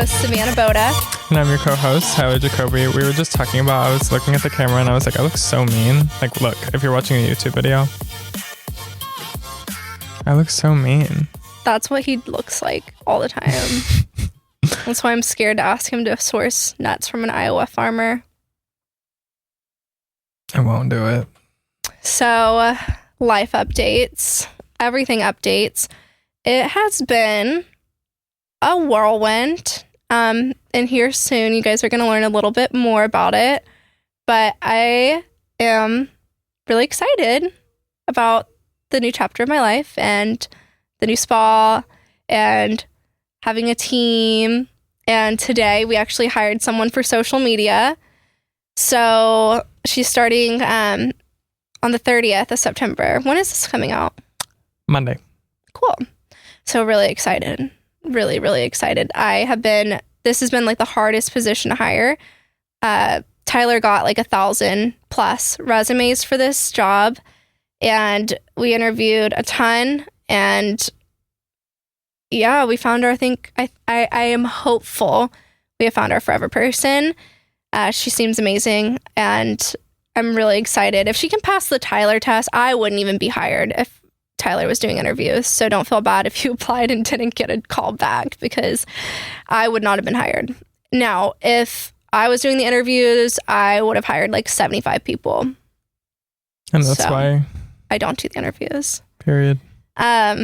co-host, Savanna Boda. And I'm your co-host, Tyler Jacoby. We were just talking about, I was looking at the camera and I was like, I look so mean. Like, look, if you're watching a YouTube video, I look so mean. That's what he looks like all the time. That's why I'm scared to ask him to source nuts from an Iowa farmer. I won't do it. So, life updates, everything updates. It has been a whirlwind. And here soon, you guys are going to learn a little bit more about it. But I am really excited about the new chapter of my life and the new spa and having a team. And today we actually hired someone for social media. So she's starting on the 30th of September. When is this coming out? Monday. Cool. So really excited. Really, really excited. This has been like the hardest position to hire. Tyler got like 1,000+ resumes for this job. And we interviewed a ton. And yeah, we found I am hopeful we have found our forever person. She seems amazing. And I'm really excited. If she can pass the Tyler test, I wouldn't even be hired if Tyler was doing interviews. So don't feel bad if you applied and didn't get a call back, because I would not have been hired. Now, if I was doing the interviews, I would have hired like 75 people. And that's why I don't do the interviews. Period. Yeah,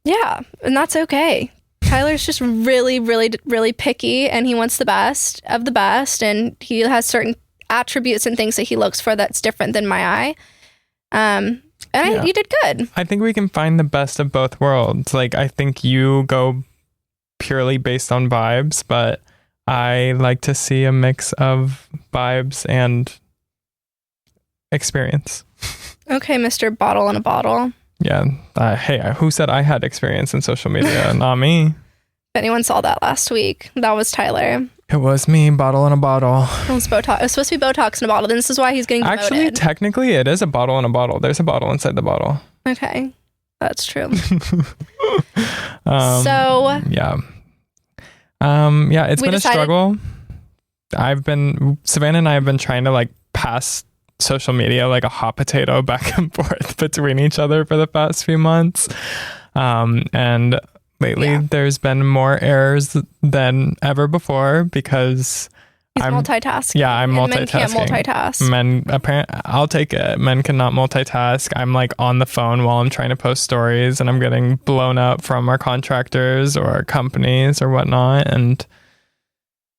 and that's okay. Tyler's just really, really, really picky, and he wants the best of the best, and he has certain attributes and things that he looks for that's different than my eye. You did good. I think we can find the best of both worlds. Like, I think you go purely based on vibes, but I like to see a mix of vibes and experience. Okay, Mr. Bottle in a Bottle. Yeah. Hey, who said I had experience in social media? Not me. If anyone saw that last week, that was Tyler. It was me, bottle in a bottle. It was Botox. It was supposed to be Botox in a bottle. Then this is why he's getting demoted. Actually, technically, it is a bottle in a bottle. There's a bottle inside the bottle. Okay. That's true. Yeah. It's been a struggle. Savanna and I have been trying to like pass social media like a hot potato back and forth between each other for the past few months. And lately there's been more errors than ever before because I'm multitasking. Yeah, I'm multitasking. Men can't multitask. I'll take it. Men cannot multitask. I'm like on the phone while I'm trying to post stories and I'm getting blown up from our contractors or our companies or whatnot. And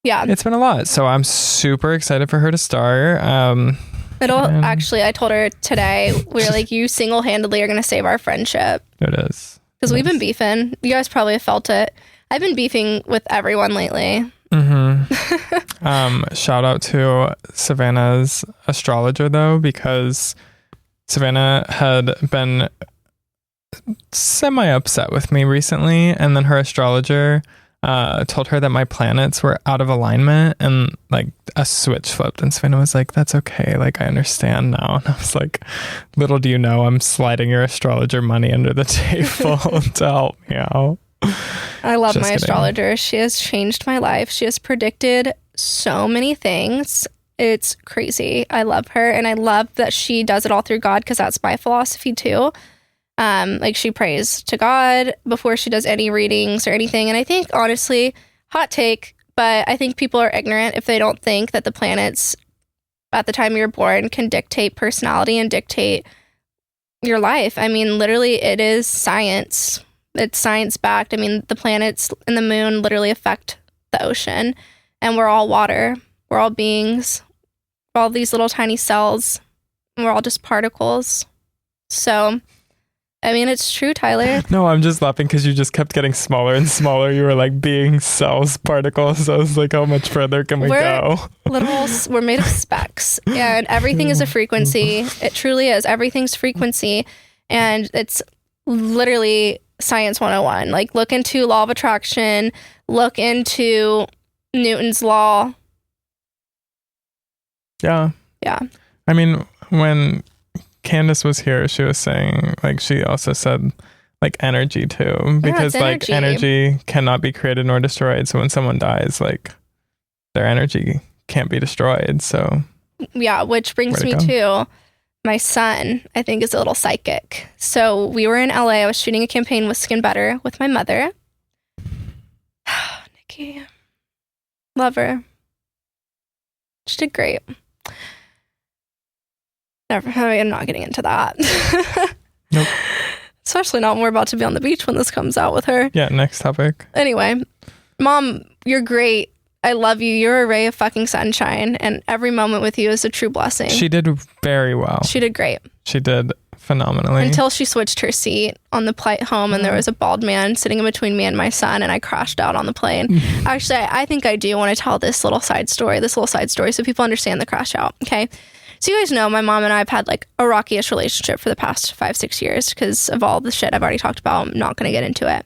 yeah, it's been a lot. So I'm super excited for her to start. I told her today, we were like, you single-handedly are going to save our friendship. It is. Because we've been beefing. You guys probably have felt it. I've been beefing with everyone lately. Mm-hmm. Shout out to Savanna's astrologer, though, because Savanna had been semi-upset with me recently, and then her astrologer told her that my planets were out of alignment, and like a switch flipped, and Savanna was like, that's okay, like I understand now. And I was like, little do you know, I'm sliding your astrologer money under the table to help me out. I love my astrologer. She has changed my life. She has predicted so many things. It's crazy. I love her, and I love that she does it all through God, because that's my philosophy too. Like she prays to God before she does any readings or anything. And I think, honestly, hot take, but I think people are ignorant if they don't think that the planets at the time you're born can dictate personality and dictate your life. I mean, literally, it is science. It's science backed. I mean, the planets and the moon literally affect the ocean, and we're all water. We're all beings. We're all these little tiny cells. And we're all just particles. So, I mean, it's true, Tyler. No, I'm just laughing because you just kept getting smaller and smaller. You were like being cells, particles. I was like, how much further can we go? We're made of specks, and everything is a frequency. It truly is. Everything's frequency, and it's literally Science 101. Like, look into law of attraction, look into Newton's law. Yeah. I mean, when Candace was here, she was saying, like, she also said, like energy too, because like energy cannot be created nor destroyed. So when someone dies, like their energy can't be destroyed. So yeah, which brings me to my son, I think, is a little psychic. So we were in LA. I was shooting a campaign with Skin Better with my mother. Nikki. Love her. She did great. I'm not getting into that. Nope. Especially not when we're about to be on the beach when this comes out with her. Yeah, next topic. Anyway, Mom, you're great. I love you. You're a ray of fucking sunshine, and every moment with you is a true blessing. She did very well. She did great. She did phenomenally. Until she switched her seat on the flight home, and there was a bald man sitting in between me and my son, and I crashed out on the plane. Actually, I think I do want to tell this little side story, so people understand the crash out, okay? So you guys know my mom and I have had like a rocky-ish relationship for the past 5-6 years because of all the shit I've already talked about. I'm not going to get into it.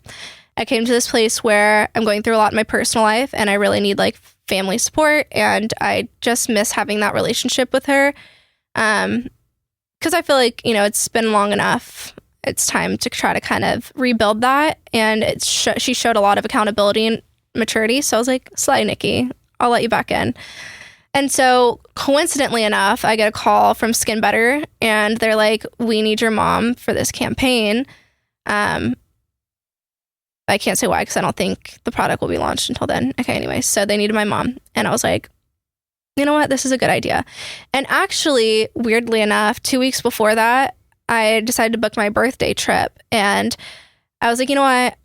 I came to this place where I'm going through a lot in my personal life and I really need like family support, and I just miss having that relationship with her. Because I feel like, you know, it's been long enough. It's time to try to kind of rebuild that. And she showed a lot of accountability and maturity. So I was like, slay, Nikki, I'll let you back in. And so coincidentally enough, I get a call from Skin Better and they're like, we need your mom for this campaign. I can't say why because I don't think the product will be launched until then. Okay, anyway, so they needed my mom. And I was like, you know what? This is a good idea. And actually, weirdly enough, 2 weeks before that, I decided to book my birthday trip. And I was like, you know what?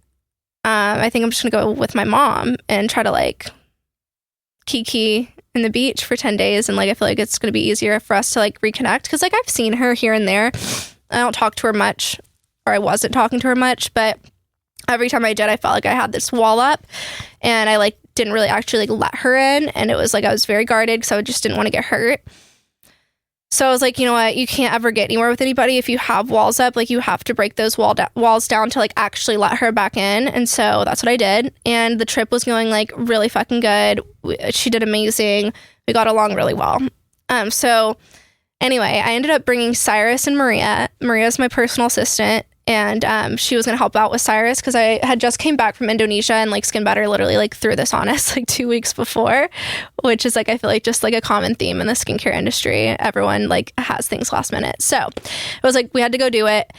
I think I'm just going to go with my mom and try to like kiki in the beach for 10 days. And like, I feel like it's going to be easier for us to like reconnect. Because like I've seen her here and there. I don't talk to her much, or I wasn't talking to her much, but every time I did, I felt like I had this wall up and I like didn't really actually like let her in. And it was like I was very guarded because I just didn't want to get hurt. So I was like, you know what? You can't ever get anywhere with anybody if you have walls up. Like you have to break those walls down to like actually let her back in. And so that's what I did. And the trip was going like really fucking good. She did amazing. We got along really well. So anyway, I ended up bringing Cyrus and Maria. Maria's my personal assistant. And she was going to help out with Cyrus because I had just came back from Indonesia and like Skin Better literally like threw this on us like 2 weeks before, which is like I feel like just like a common theme in the skincare industry. Everyone like has things last minute. So it was like we had to go do it.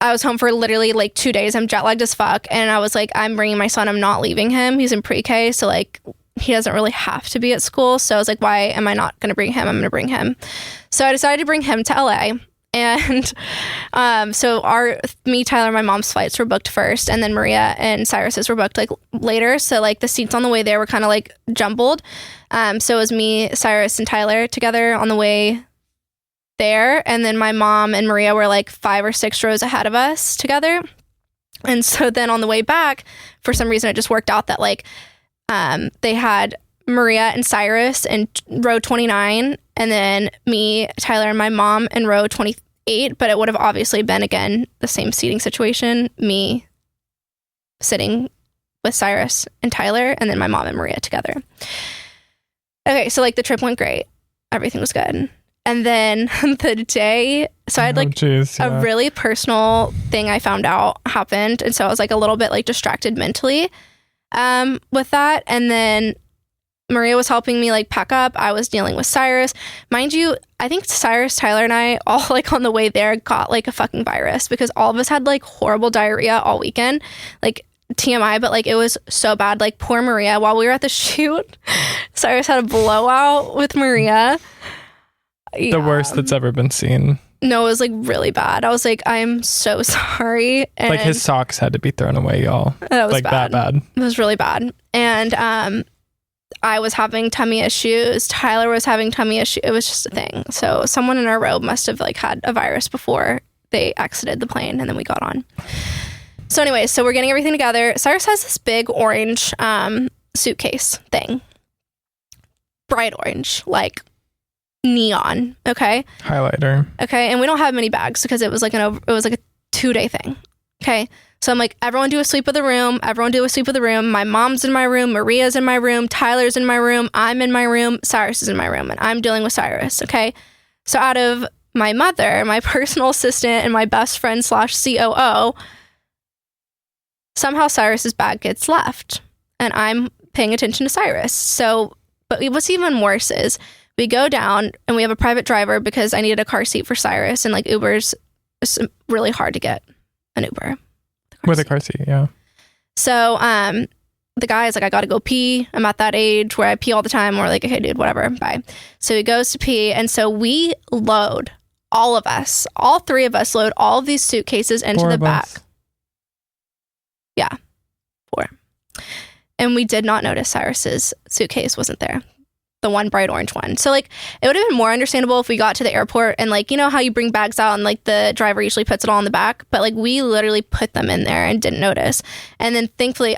I was home for literally like 2 days. I'm jet lagged as fuck. And I was like, I'm bringing my son. I'm not leaving him. He's in pre-K. So like he doesn't really have to be at school. So I was like, why am I not going to bring him? I'm going to bring him. So I decided to bring him to LA. And so me, Tyler, and my mom's flights were booked first, and then Maria and Cyrus's were booked like later. So like the seats on the way there were kind of like jumbled. So it was me, Cyrus, and Tyler together on the way there, and then my mom and Maria were like 5 or 6 rows ahead of us together. And so then on the way back, for some reason, it just worked out that like they had Maria and Cyrus in row 29, and then me, Tyler, and my mom in row 28, but it would have obviously been, again, the same seating situation, me sitting with Cyrus and Tyler, and then my mom and Maria together. Okay, so like the trip went great. Everything was good. And then the day, so I had like a really personal thing I found out happened, and so I was like a little bit like distracted mentally with that, and then Maria was helping me like pack up. I was dealing with Cyrus. Mind you, I think Cyrus, Tyler, and I all like on the way there got like a fucking virus because all of us had like horrible diarrhea all weekend. Like TMI, but like it was so bad. Like poor Maria, while we were at the shoot, Cyrus had a blowout with Maria. The worst that's ever been seen. No, it was like really bad. I was like, I'm so sorry. And like his socks had to be thrown away, y'all. That was like bad. That bad. It was really bad. And I was having tummy issues. Tyler was having tummy issues. It was just a thing. So someone in our row must have like had a virus before they exited the plane, and then we got on. So anyway, so we're getting everything together. Cyrus has this big orange suitcase thing. Bright orange, like neon. Okay. Highlighter. Okay. And we don't have many bags because it was like a 2-day thing. Okay. So I'm like, everyone do a sweep of the room. Everyone do a sweep of the room. My mom's in my room. Maria's in my room. Tyler's in my room. I'm in my room. Cyrus is in my room. And I'm dealing with Cyrus. Okay. So out of my mother, my personal assistant, and my best friend / COO, somehow Cyrus's bag gets left, and I'm paying attention to Cyrus. So, but what's even worse is we go down and we have a private driver because I needed a car seat for Cyrus, and like Uber's it's really hard to get an Uber with a car seat. Yeah. So, the guy's like, I gotta go pee. I'm at that age where I pee all the time. We're like, okay, dude, whatever, bye. So he goes to pee, and so we load all three of us load all of these suitcases into the back. Yeah, 4. And we did not notice Cyrus's suitcase wasn't there. The one bright orange one. So like, it would have been more understandable if we got to the airport and like, you know how you bring bags out and like the driver usually puts it all in the back, but like we literally put them in there and didn't notice. And then thankfully,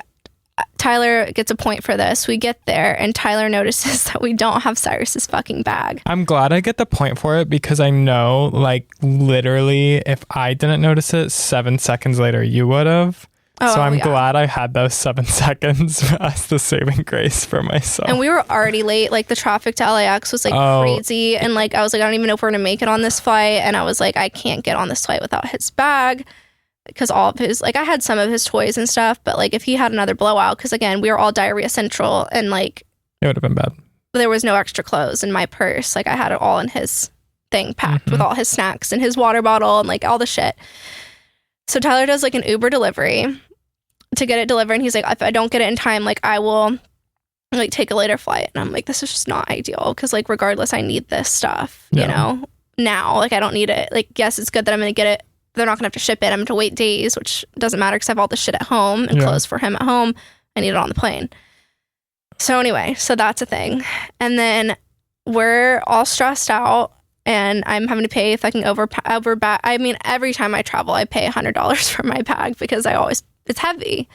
Tyler gets a point for this. We get there and Tyler notices that we don't have Cyrus's fucking bag. I'm glad I get the point for it because I know like literally if I didn't notice it 7 seconds later, you would have. So I'm glad I had those 7 seconds as the saving grace for myself. And we were already late. Like the traffic to LAX was like crazy. And like, I was like, I don't even know if we're going to make it on this flight. And I was like, I can't get on this flight without his bag because all of his, like I had some of his toys and stuff, but like if he had another blowout, because again, we were all diarrhea central and like. It would have been bad. There was no extra clothes in my purse. Like I had it all in his thing packed with all his snacks and his water bottle and like all the shit. So Tyler does like an Uber delivery to get it delivered, and he's like, if I don't get it in time, like I will like take a later flight. And I'm like, this is just not ideal because like regardless, I need this stuff, you know, now. Like I don't need it. Like, yes, it's good that I'm gonna get it. They're not gonna have to ship it. I'm gonna have to wait days, which doesn't matter because I have all the shit at home and clothes for him at home. I need it on the plane. So anyway, so that's a thing. And then we're all stressed out and I'm having to pay if I can over bag. I mean, every time I travel, I pay $100 for my bag because it's heavy.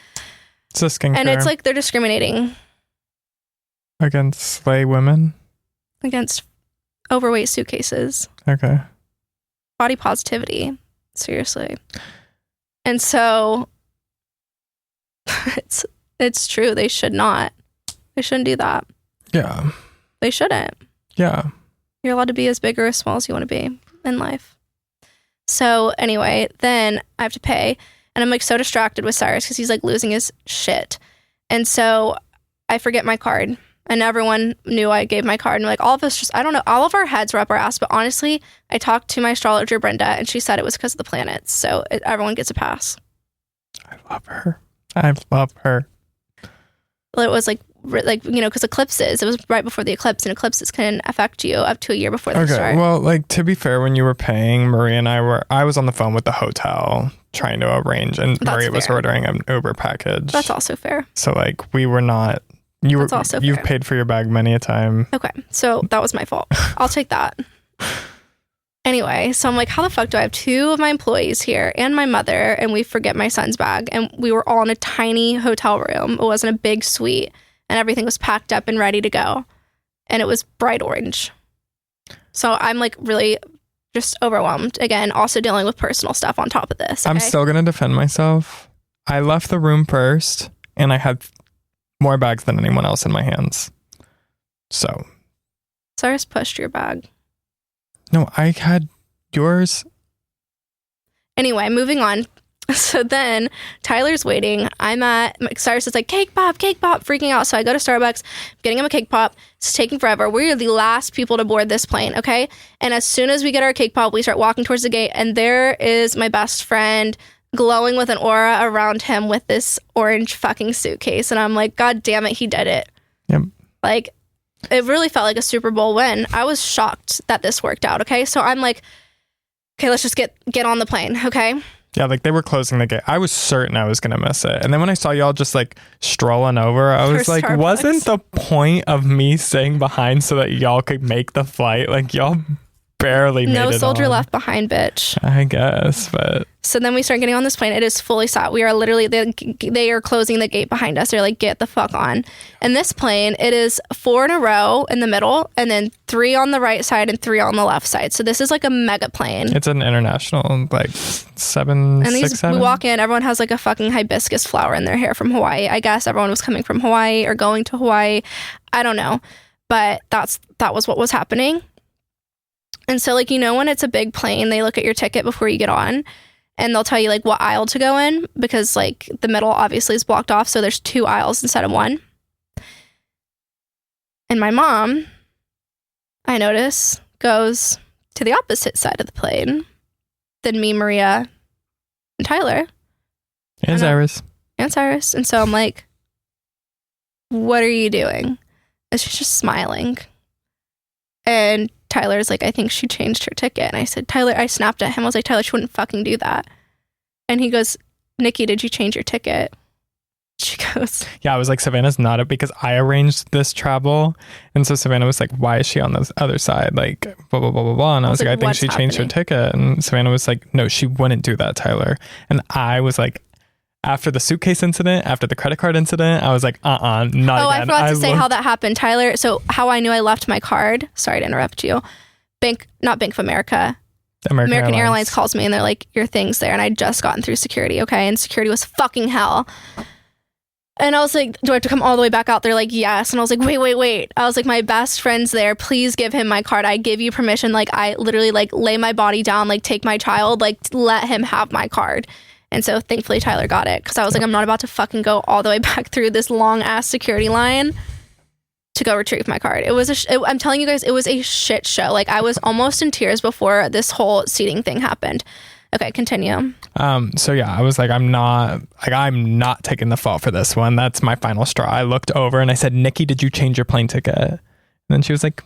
It's a skincare. And it's like they're discriminating. Against slay women? Against overweight suitcases. Okay. Body positivity. Seriously. And so it's true. They should not. They shouldn't do that. Yeah. They shouldn't. Yeah. You're allowed to be as big or as small as you want to be in life. So anyway, then I have to pay. And I'm like so distracted with Cyrus because he's like losing his shit. And so I forget my card. And everyone knew I gave my card. And like all of us just, I don't know, all of our heads were up our ass. But honestly, I talked to my astrologer, Brenda, and she said it was because of the planets. So everyone gets a pass. I love her. I love her. Well, it was like, you know, because eclipses, it was right before the eclipse, and eclipses can affect you up to a year before they start. Well, like to be fair, when you were paying, Maria and I was on the phone with the hotel trying to arrange, and Maria was ordering an Uber package. That's also fair. So like we were not. You've paid for your bag many a time. Okay, so that was my fault. I'll take that. Anyway, so I'm like, how the fuck do I have 2 of my employees here and my mother, and we forget my son's bag? And we were all in a tiny hotel room. It wasn't a big suite. And everything was packed up and ready to go. And it was bright orange. So I'm like really just overwhelmed. Again, also dealing with personal stuff on top of this. Okay? I'm still going to defend myself. I left the room first and I had more bags than anyone else in my hands. So. Cyrus pushed your bag. No, I had yours. Anyway, moving on. So then Tyler's waiting. Cyrus is like, cake pop, freaking out. So I go to Starbucks, getting him a cake pop. It's taking forever. We're the last people to board this plane, okay? And as soon as we get our cake pop, we start walking towards the gate, and there is my best friend glowing with an aura around him with this orange fucking suitcase. And I'm like, God damn it, he did it. Yep. Like, it really felt like a Super Bowl win. I was shocked that this worked out, okay? So I'm like, okay, let's just get on the plane, okay? Yeah, like they were closing the gate. I was certain I was going to miss it. And then when I saw y'all just like strolling over, I was like, Starbucks. Wasn't the point of me staying behind so that y'all could make the flight? Like y'all barely made it No soldier on. left behind, bitch. I guess, but... So then we start getting on this plane. It is fully sat. We are literally, they are closing the gate behind us. They're like, get the fuck on. And this plane, it is 4 in a row in the middle, and then 3 on the right side and 3 on the left side. So this is like a mega plane. It's an international, like 7, and 6, 7. We walk in, everyone has like a fucking hibiscus flower in their hair from Hawaii. I guess everyone was coming from Hawaii or going to Hawaii. I don't know. But that was what was happening. And so, like, you know, when it's a big plane, they look at your ticket before you get on. and they'll tell you like what aisle to go in because like the middle obviously is blocked off. So there's 2 aisles instead of 1. And my mom, I notice, goes to the opposite side of the plane than me, Maria, and Tyler. And Cyrus. And Cyrus. And so I'm like, what are you doing? And she's just smiling. And Tyler's like, I think she changed her ticket. And I said, Tyler, I snapped at him. I was like, Tyler, she wouldn't fucking do that. And he goes, Nikki, did you change your ticket? She goes, yeah, I was like, Savannah's not it because I arranged this travel. And so Savannah was like, why is she on the other side? Like, blah, blah, blah, blah, blah. And I was like, I think she changed her ticket. And Savannah was like, no, she wouldn't do that, Tyler. And I was like, after the suitcase incident, after the credit card incident, I was like, not again. I forgot to say how that happened, Tyler. So how I knew I left my card, sorry to interrupt you, not Bank of America, American Airlines calls me and they're like, your thing's there. And I'd just gotten through security, okay? And security was fucking hell. And I was like, do I have to come all the way back out? They're like, yes. And I was like, wait. I was like, my best friend's there. Please give him my card. I give you permission. Like, I literally like lay my body down, like take my child, like let him have my card. And so thankfully Tyler got it because I was like, I'm not about to fucking go all the way back through this long ass security line to go retrieve my card. It was I'm telling you guys, it was a shit show. Like I was almost in tears before this whole seating thing happened. Okay, continue. So yeah, I was like, I'm not taking the fall for this one. That's my final straw. I looked over and I said, Nikki, did you change your plane ticket? And then she was like,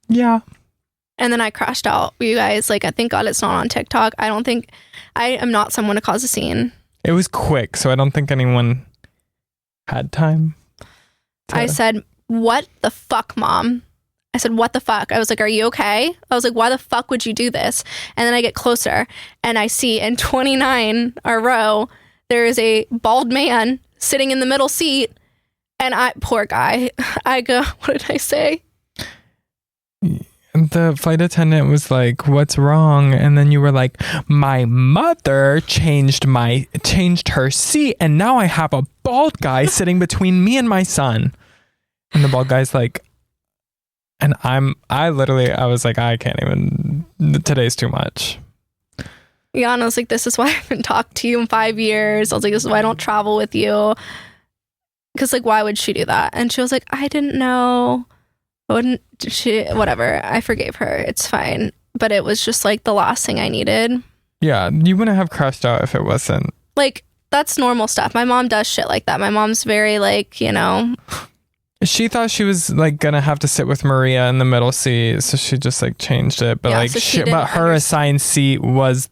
yeah. And then I crashed out. You guys, like, I thank God it's not on TikTok. I am not someone to cause a scene. It was quick, so I don't think anyone had time. I said, what the fuck, Mom? I said, what the fuck? I was like, are you okay? I was like, why the fuck would you do this? And then I get closer and I see in 29 our row, there is a bald man sitting in the middle seat. And poor guy, I go, what did I say? The flight attendant was like, what's wrong? And then you were like, my mother changed her seat and now I have a bald guy sitting between me and my son. And the bald guy's like, and I was like, I can't even, today's too much. Yeah, and I was like, this is why I haven't talked to you in 5 years. I was like, this is why I don't travel with you. Because like, why would she do that? And she was like, I didn't know. Whatever. I forgave her. It's fine. But it was just like the last thing I needed. Yeah, you wouldn't have crashed out if it wasn't. Like, that's normal stuff. My mom does shit like that. My mom's very like, you know. She thought she was like gonna have to sit with Maria in the middle seat, so she just like changed it. But yeah, like, but her assigned seat was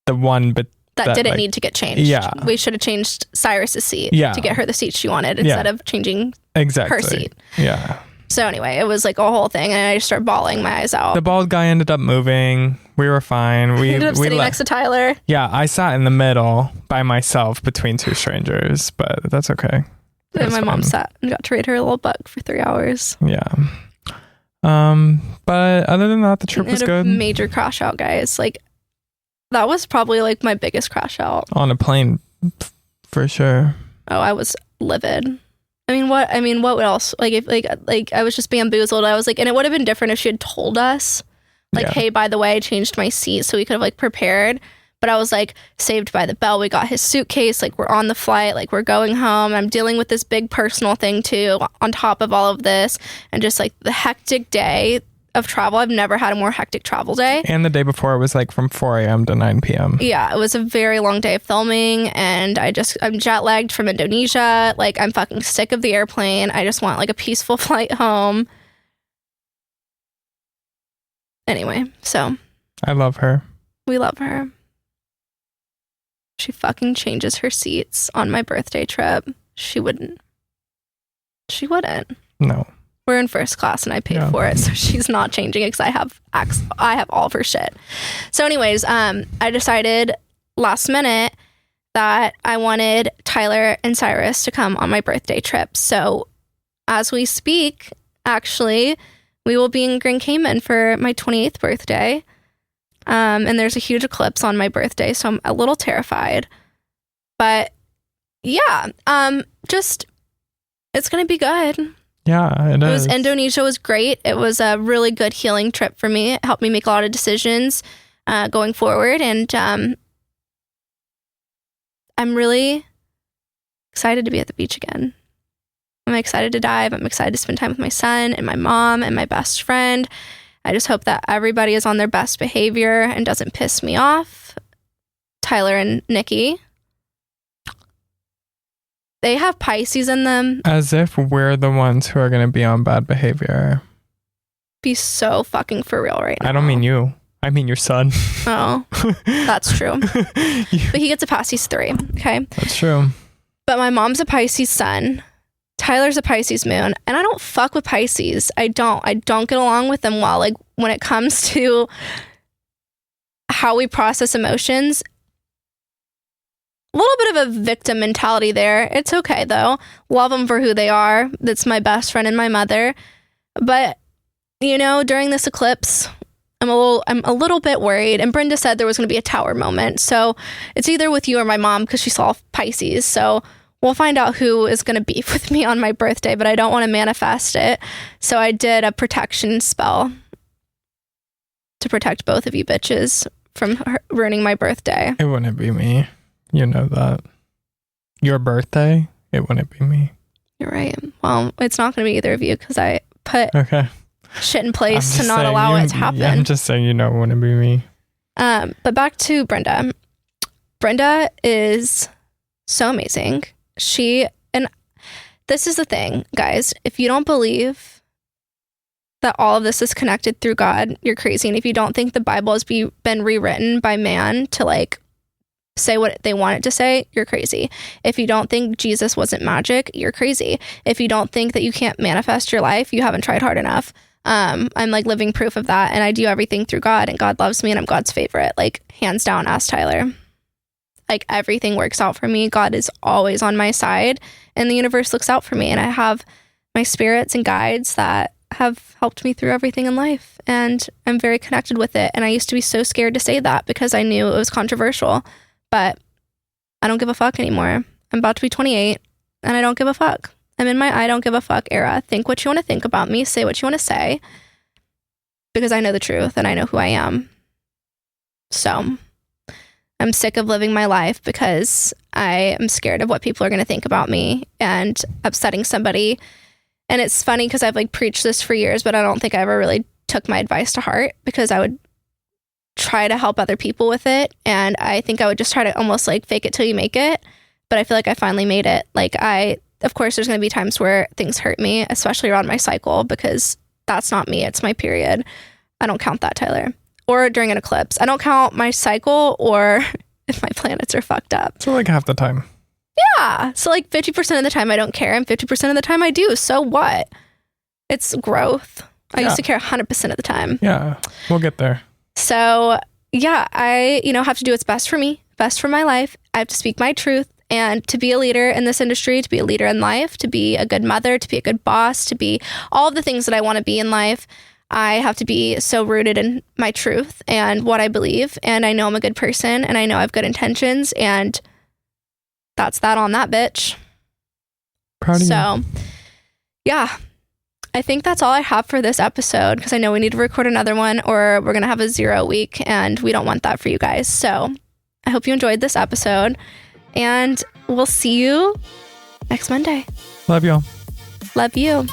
the one, but that didn't need to get changed. Yeah, we should have changed Cyrus's seat to get her the seat she wanted instead of changing her seat. Yeah. So anyway, it was like a whole thing, and I just started bawling my eyes out. The bald guy ended up moving. We were fine. We ended up sitting next to Tyler. Yeah, I sat in the middle by myself between 2 strangers, but that's okay. And my mom sat and got to read her little book for 3 hours. Yeah. But other than that, the trip was good. Major crash out, guys. Like, that was probably like my biggest crash out. On a plane, for sure. Oh, I was livid. What else? Like, if like I was just bamboozled. I was like, and it would have been different if she had told us, like, hey, by the way, I changed my seat, so we could have like prepared. But I was like, Saved by the Bell. We got his suitcase. Like, we're on the flight. Like, we're going home. I'm dealing with this big personal thing too, on top of all of this. And just like the hectic day of travel. I've never had a more hectic travel day. And the day before, it was like from 4 a.m. to 9 p.m. Yeah, it was a very long day of filming. And I'm jet lagged from Indonesia. Like, I'm fucking sick of the airplane. I just want like a peaceful flight home. Anyway, so. I love her. We love her. She fucking changes her seats on my birthday trip. She wouldn't. No. We're in first class and I paid for it, so she's not changing it because I have all of her shit. So anyways, I decided last minute that I wanted Tyler and Cyrus to come on my birthday trip. So as we speak, actually, we will be in Grand Cayman for my 28th birthday. And there's a huge eclipse on my birthday, so I'm a little terrified. But yeah, it's gonna be good. Yeah, it is. Indonesia was great. It was a really good healing trip for me. It helped me make a lot of decisions going forward, and I'm really excited to be at the beach again. I'm excited to dive. I'm excited to spend time with my son and my mom and my best friend. I just hope that everybody is on their best behavior and doesn't piss me off. Tyler and Nikki, they have Pisces in them. As if we're the ones who are going to be on bad behavior. Be so fucking for real right now. I don't mean you. I mean your son. Oh, that's true. But he gets a Pisces 3, okay? That's true. But my mom's a Pisces sun. Tyler's a Pisces moon. And I don't fuck with Pisces. I don't get along with them well. Like, when it comes to how we process emotions, a little bit of a victim mentality there. It's okay, though. Love them for who they are. That's my best friend and my mother. But, you know, during this eclipse, I'm a little bit worried. And Brenda said there was going to be a tower moment. So it's either with you or my mom because she saw Pisces. So we'll find out who is going to beef with me on my birthday, but I don't want to manifest it. So I did a protection spell to protect both of you bitches from ruining my birthday. It wouldn't be me. You know that. Your birthday, it wouldn't be me. You're right. Well, it's not going to be either of you because I put shit in place to not allow it to happen. Yeah, I'm just saying, you know, it wouldn't be me. But back to Brenda. Brenda is so amazing. And this is the thing, guys. If you don't believe that all of this is connected through God, you're crazy. And if you don't think the Bible has been rewritten by man to like say what they want it to say, you're crazy. If you don't think Jesus wasn't magic, you're crazy. If you don't think that you can't manifest your life, you haven't tried hard enough. I'm like living proof of that. And I do everything through God, and God loves me, and I'm God's favorite. Like, hands down, ask Tyler. Like, everything works out for me. God is always on my side, and the universe looks out for me. And I have my spirits and guides that have helped me through everything in life. And I'm very connected with it. And I used to be so scared to say that because I knew it was controversial. But I don't give a fuck anymore. I'm about to be 28, and I don't give a fuck. I'm in my I don't give a fuck era. Think what you want to think about me. Say what you want to say. Because I know the truth, and I know who I am. So I'm sick of living my life because I am scared of what people are going to think about me and upsetting somebody. And it's funny because I've like preached this for years, but I don't think I ever really took my advice to heart because I would try to help other people with it. And I think I would just try to almost like fake it till you make it. But I feel like I finally made it. Like, of course, there's going to be times where things hurt me, especially around my cycle, because that's not me. It's my period. I don't count that, Tyler. Or during an eclipse. I don't count my cycle or if my planets are fucked up. So like half the time. Yeah. So like 50% of the time I don't care, and 50% of the time I do. So what? It's growth. I used to care 100% of the time. Yeah. We'll get there. So yeah, I, have to do what's best for me, best for my life. I have to speak my truth, and to be a leader in this industry, to be a leader in life, to be a good mother, to be a good boss, to be all of the things that I want to be in life. I have to be so rooted in my truth and what I believe. And I know I'm a good person, and I know I have good intentions, and that's that on that, bitch. Proud of you. So yeah, I think that's all I have for this episode, because I know we need to record another one or we're going to have a 0 week, and we don't want that for you guys. So I hope you enjoyed this episode, and we'll see you next Monday. Love y'all. Love you.